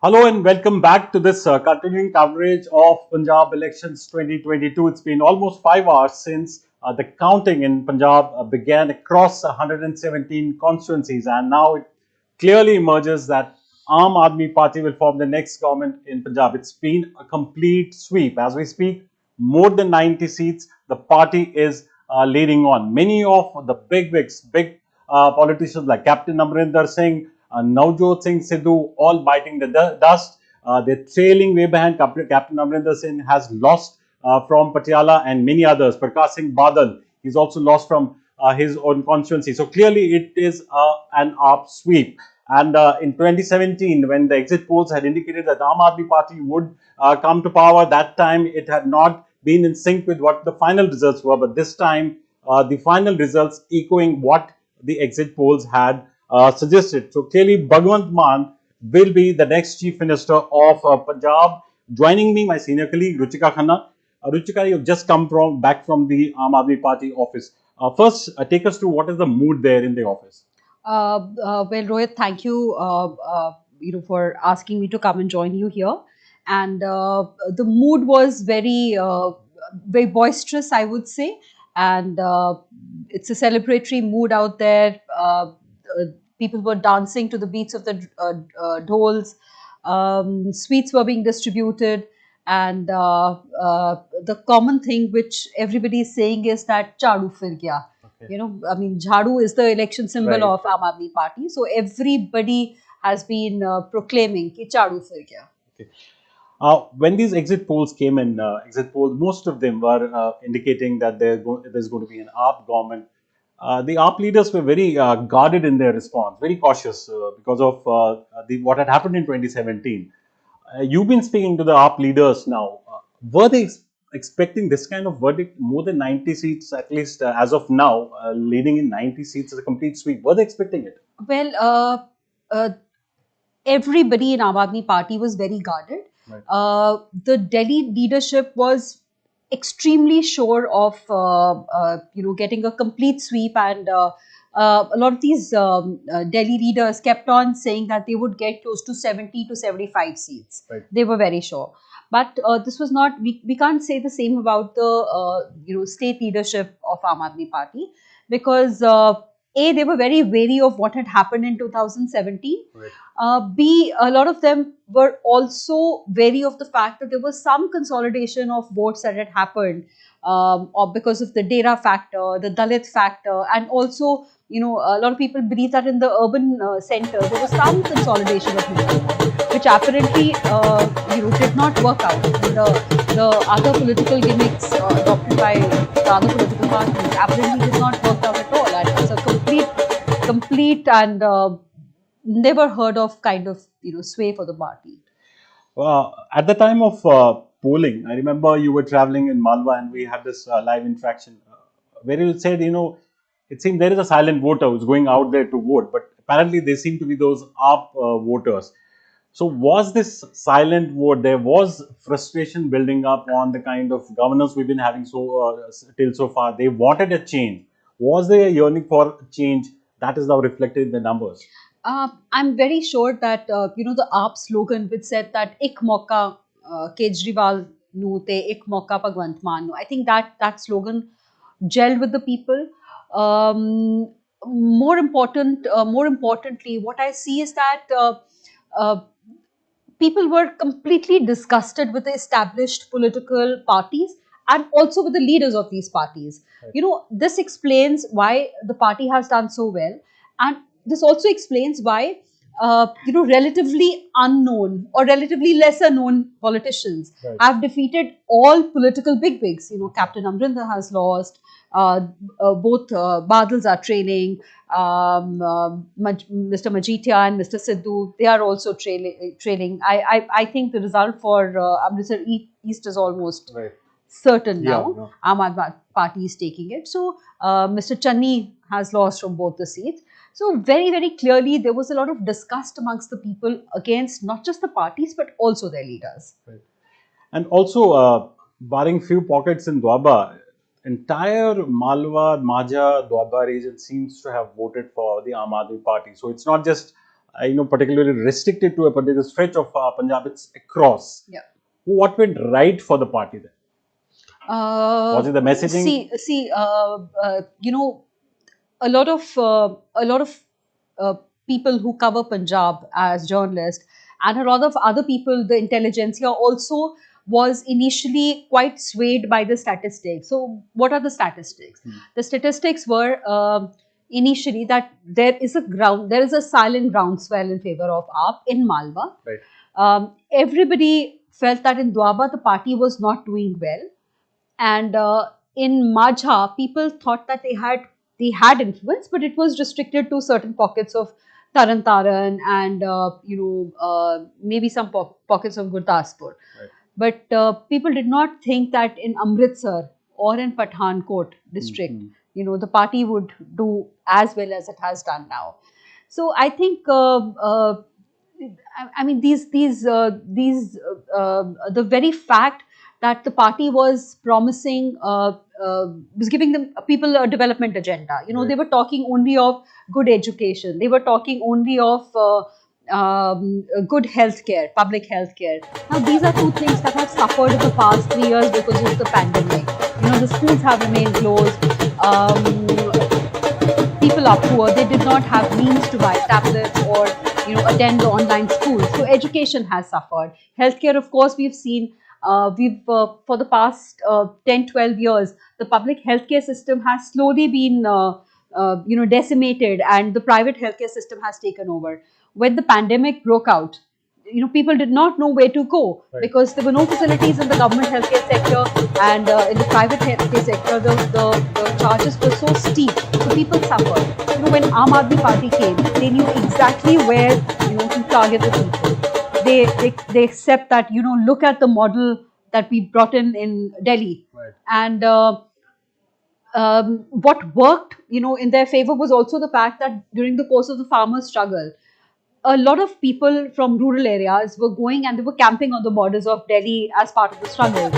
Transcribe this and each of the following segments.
Hello and welcome back to this continuing coverage of Punjab Elections 2022. It's been almost 5 hours since the counting in Punjab began across 117 constituencies, and now it clearly emerges that Aam Aadmi Party will form the next government in Punjab. It's been a complete sweep. As we speak, more than 90 seats, the party is leading on. Many of the big wigs, big politicians like Captain Amrinder Singh, Navjot Singh Sidhu, all biting the dust. They're trailing way behind. Captain Amrinder Singh has lost from Patiala and many others. Prakash Singh Badal, he's also lost from his own constituency. So clearly it is an upsweep. And in 2017, when the exit polls had indicated that Aam Aadmi Party would come to power, that time it had not been in sync with what the final results were. But this time, the final results echoing what the exit polls had suggested. So clearly, Bhagwant Mann will be the next Chief Minister of Punjab. Joining me, my senior colleague Ruchika Khanna. Ruchika, you've just come back from the Aam Aadmi Party office. First, take us to what is the mood there in the office. Well, Rohit, thank you, for asking me to come and join you here. And the mood was very boisterous, I would say. And it's a celebratory mood out there. People were dancing to the beats of the dhols. Sweets were being distributed. And the common thing which everybody is saying is that chadu fir gaya. Okay. I mean, Jhadu is the election symbol Right. of Aam Aadmi Party. So everybody has been proclaiming ki Jhadu fir gaya. Okay. When these exit polls came in, exit polls, most of them were indicating that there's going to be an AAP government. The AAP leaders were very guarded in their response, very cautious because of what had happened in 2017. You've been speaking to the AAP leaders now. Were they expecting this kind of verdict? More than 90 seats, at least as of now, leading in 90 seats as a complete sweep. Were they expecting it? Well, uh, everybody in Aam Aadmi Party was very guarded. Right. The Delhi leadership was extremely sure of getting a complete sweep, and a lot of these Delhi leaders kept on saying that they would get close to 70 to 75 seats. Right. They were very sure. But this was not. We can't say the same about the state leadership of Aam Aadmi Party, because they were very wary of what had happened in 2017. Right. B, a lot of them were also wary of the fact that there was some consolidation of votes that had happened, or because of the Dera factor, the Dalit factor, and also, a lot of people believe that in the urban centers there was some consolidation of votes, which apparently, did not work out. The other political gimmicks adopted by the other political parties apparently did not work out at all, and it's a complete and never heard of kind of sway for the party. At the time of polling, I remember you were traveling in Malwa and we had this live interaction where you said, it seemed there is a silent voter who's going out there to vote, but apparently there seem to be those AAP voters. So was this silent vote? There was frustration building up on the kind of governance we've been having till so far. They wanted a change. Was there a yearning for change that is now reflected in the numbers? I'm very sure that the AAP slogan which said that "Ik mauka Kejriwal nu te ik mauka Bhagwant Mann nu." I think that slogan gelled with the people. More importantly, what I see is that uh, people were completely disgusted with the established political parties and also with the leaders of these parties. Right. This explains why the party has done so well, and this also explains why relatively unknown or relatively lesser known politicians Right. have defeated all political bigwigs. Captain Amrinder has lost. Both Badals are trailing. Mr. Majithia and Mr. Sidhu, they are also trailing. I think the result for Amritsar East is almost Right. certain Yeah, now. yeah. Aam Aadmi Party is taking it. So Mr. Channi has lost from both the seats. So very, very clearly, there was a lot of disgust amongst the people against not just the parties but also their leaders. Right. And also, barring few pockets in Dwaba, entire Malwa, Majha, Dwaba region seems to have voted for the Aam Aadmi Party. So it's not just particularly restricted to a particular stretch of Punjab. It's across. Yeah. What went right for the party then? Was it the messaging? A lot of people who cover Punjab as journalists, and a lot of other people, the intelligentsia also was initially quite swayed by the statistics. So, what are the statistics? The statistics were initially that there is a silent groundswell in favor of AAP in Malwa. Right. Everybody felt that in Doaba the party was not doing well, and in Majha people thought that they had influence, but it was restricted to certain pockets of Taran Taran and maybe some pockets of Gurdaspur. Right. But people did not think that in Amritsar or in Pathankot district, the party would do as well as it has done now. So I think I mean the very fact that the party was promising was giving them people a development agenda. Right. They were talking only of good education. They were talking only of good healthcare, public healthcare. Now these are two things that have suffered in the past 3 years because of the pandemic. The schools have remained closed. People are poor. They did not have means to buy tablets or attend the online schools. So education has suffered. Healthcare, of course, we've seen. For the past 10, 12 years, the public healthcare system has slowly been decimated, and the private healthcare system has taken over. When the pandemic broke out, people did not know where to go. Right. Because there were no facilities in the government healthcare sector, and in the private healthcare sector, the charges were so steep, so people suffered. When Aam Aadmi Party came, they knew exactly where to target the people. They accept that, look at the model that we brought in Delhi. Right. And what worked, in their favor was also the fact that during the course of the farmers' struggle, a lot of people from rural areas were going and they were camping on the borders of Delhi as part of the struggle.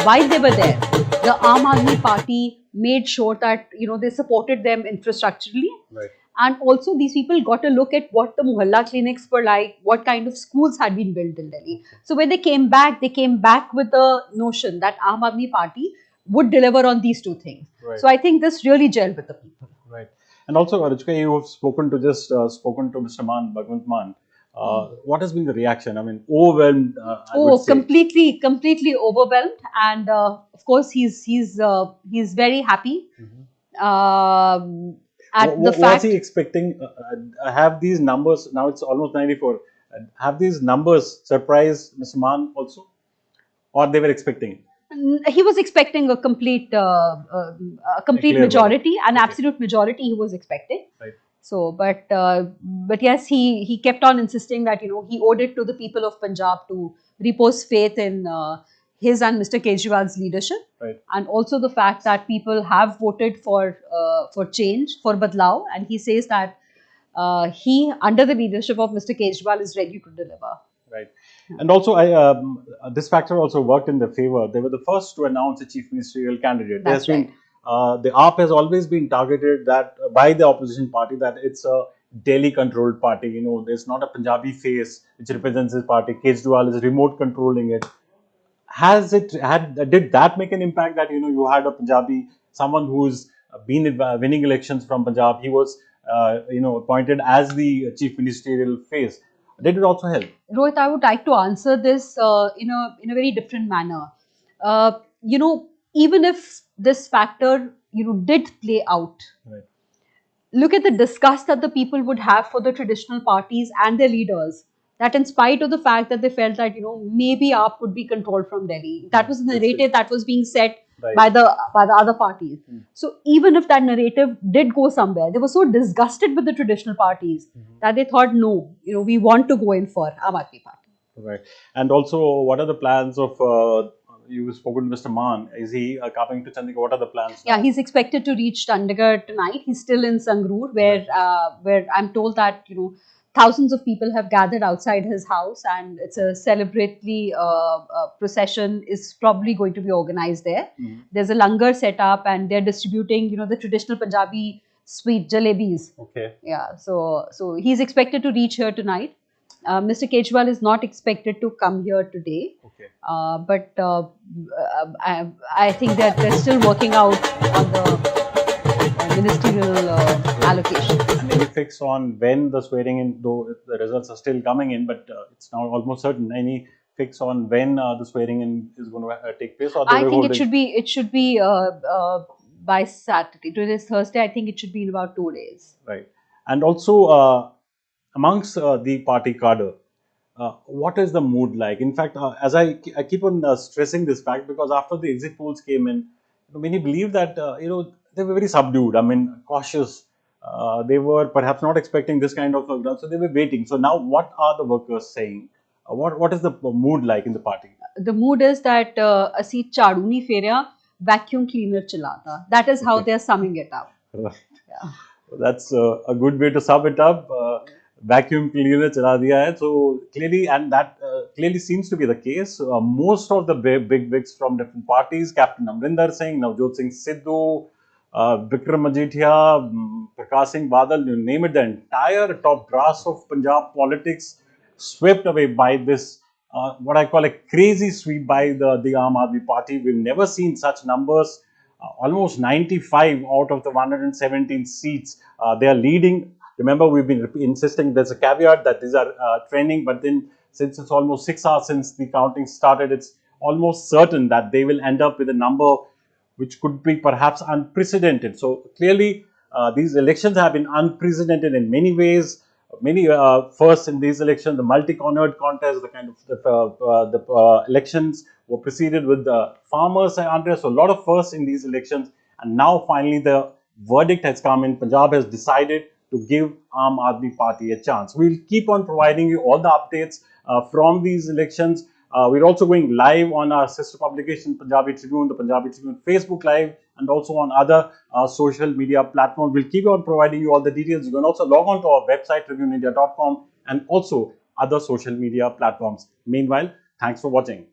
While they were there, the Aam Aadmi Party made sure that they supported them infrastructurally. Right. And also these people got a look at what the Mohalla clinics were like, what kind of schools had been built in Delhi. So when they came back with the notion that Aam Aadmi Party would deliver on these two things. Right. So I think this really gelled with the people. Right. And also, Ruchika, you have spoken to Mr. Man, Bhagwant Man. What has been the reaction? I mean, overwhelmed. Completely overwhelmed, and of course he's very happy. Was he expecting? Have these numbers now? It's almost 94. Have these numbers surprised Mr. Man also, or they were expecting it? He was expecting a complete majority, an absolute majority. He was expecting. Right. So, but yes, he kept on insisting that he owed it to the people of Punjab to repose faith in his and Mr. Kejriwal's leadership, right. And also the fact that people have voted for change, for Badlao, and he says that he, under the leadership of Mr. Kejriwal, is ready to deliver. Right. And also, this factor also worked in their favor. They were the first to announce a chief ministerial candidate. That's right. The AAP has always been targeted by the opposition party that it's a Delhi-controlled party. There's not a Punjabi face which represents this party. Kejriwal is remote controlling it. Did that make an impact that you had a Punjabi, someone who's been winning elections from Punjab? He was appointed as the chief ministerial face. Did it also help? Rohit, I would like to answer this in a very different manner. Even if this factor did play out, right. Look at the disgust that the people would have for the traditional parties and their leaders. That in spite of the fact that they felt that maybe AAP could be controlled from Delhi, that was the narrative that was being set right. by the other parties. So even if that narrative did go somewhere, they were so disgusted with the traditional parties that they thought, no, we want to go in for Aam Aadmi Party. Right. And also, what are the plans of? You've spoken to Mr. Man. Is he coming to Chandigarh? What are the plans? Yeah, he's expected to reach Chandigarh tonight. He's still in Sangrur, where I'm told that thousands of people have gathered outside his house, and it's a celebratory procession is probably going to be organized there. There's a langar set up, and they're distributing the traditional Punjabi sweet jalebis. Okay. Yeah, so he's expected to reach here tonight. Mr. Kejriwal is not expected to come here today. Okay. But I think that they're still working out on the ministerial allocation. And any fix on when the swearing in, though the results are still coming in, but it's now almost certain. Any fix on when the swearing in is going to take place, or they I will think hold it should be by Saturday. Today is Thursday. I think it should be in about 2 days. Right. And also amongst the party cadre, what is the mood like? In fact, as I keep on stressing this fact, because after the exit polls came in, many believe that they were very subdued. I mean, cautious. They were perhaps not expecting this kind of lockdown, so they were waiting. So now, what are the workers saying? What is the mood like in the party? The mood is that ਅਸੀਂ ਝਾੜੂ ਨਹੀਂ ਫੇਰਿਆ, vacuum cleaner ਚਲਾਤਾ. That is how Okay. they are summing it up. Right. Yeah. That's a good way to sum it up. Vacuum cleaner चला दिया है. So clearly, and that clearly seems to be the case. Most of the big wigs from different parties, Captain Amrinder Singh, Navjot Singh Sidhu, Vikram Majithia, Prakash Singh Badal, you name it, the entire top brass of Punjab politics swept away by this, what I call a crazy sweep by the Aam Aadmi Party. We've never seen such numbers. Almost 95 out of the 117 seats. They are leading. Remember, we've been insisting there's a caveat that these are trending, but then since it's almost 6 hours since the counting started, it's almost certain that they will end up with a number which could be perhaps unprecedented. So clearly, these elections have been unprecedented in many ways. Many firsts in these elections, the multi-cornered contest, the kind of the elections were preceded with the farmers' unrest. So a lot of firsts in these elections, and now finally the verdict has come in. Punjab has decided to give Aam Aadmi Party a chance. We'll keep on providing you all the updates from these elections. We're also going live on our sister publication, Punjabi Tribune, the Punjabi Tribune Facebook Live, and also on other social media platforms. We'll keep on providing you all the details. You can also log on to our website, tribuneindia.com, and also other social media platforms. Meanwhile, thanks for watching.